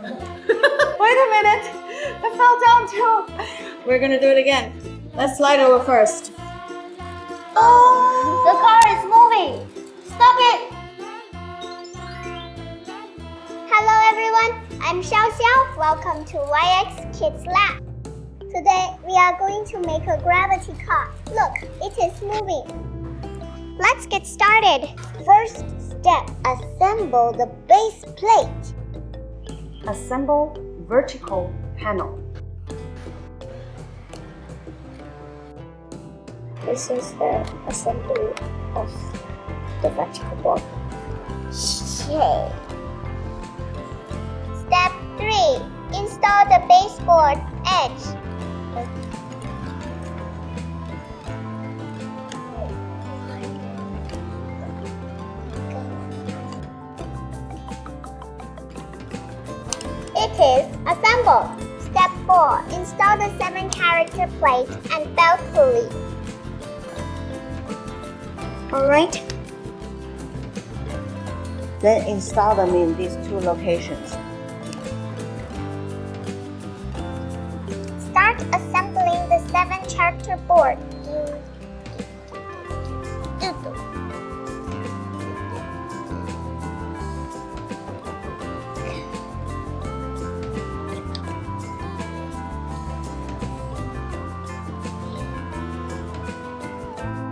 Wait a minute. I fell down too. We're gonna do it again. Let's slide over first. Oh, the car is moving. Stop it. Hello everyone, I'm Xiao Xiao. Welcome to YX Kids Lab. Today we are going to make a gravity car. Look, it is moving. Let's get started. First step, assemble the base plate. Assemble vertical panel. This is the assembly of the vertical board. Step 3. Install the baseboard edge. It is assembled. Step 4. Install the 7-character plate and belt pulley. Alright. Then install them in these two locations. Start assembling the 7-character board.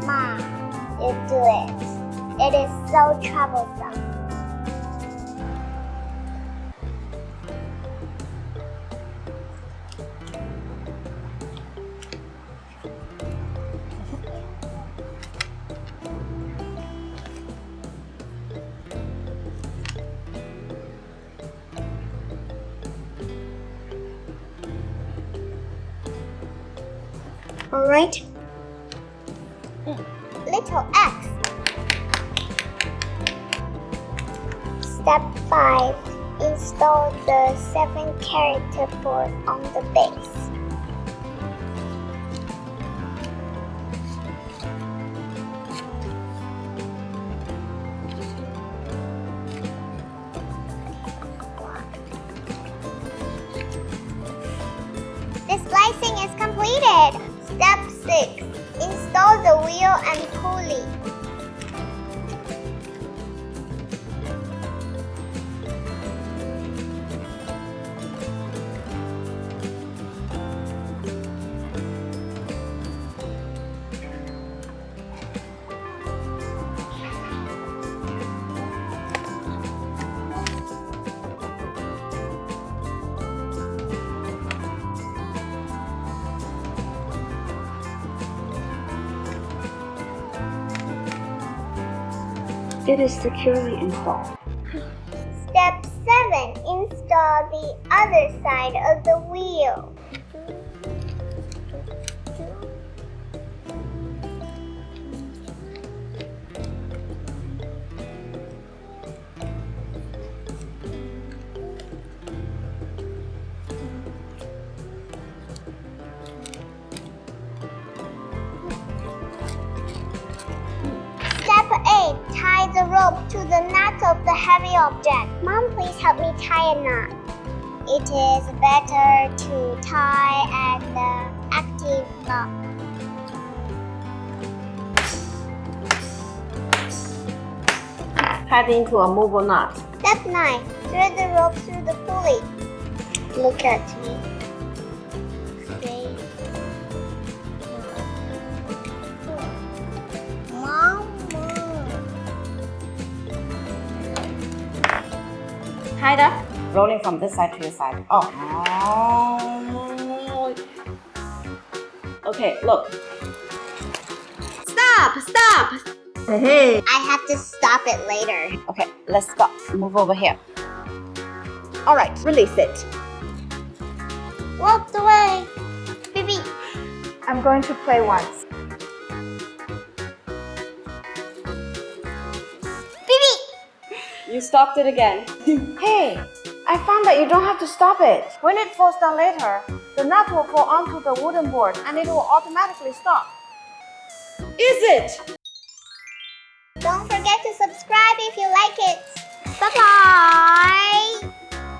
Mom, you do it. It is so troublesome. Alright. Little X. Step 5. Install the 7-character board on the base. The splicing is completed. Step 6. Install the wheel and pulley. It is securely installed. Step 7. Install the other side of the wheel. Step 8. Tie the rope to the nut of the heavy object. Mom, please help me tie a knot. It is better to tie at the active lock. Tied into a movable knot. Step 9. Thread the rope through the pulley. Look at me. Tied up, rolling from this side to your side. Oh. Okay, look. Stop! Hey. I have to stop it later. Okay, let's stop. Move over here. All right, release it. Walk away. Bibi. I'm going to play once. Bibi. You stopped it again. Hey, I found that you don't have to stop it. When it falls down later, the nut will fall onto the wooden board and it will automatically stop. Is it?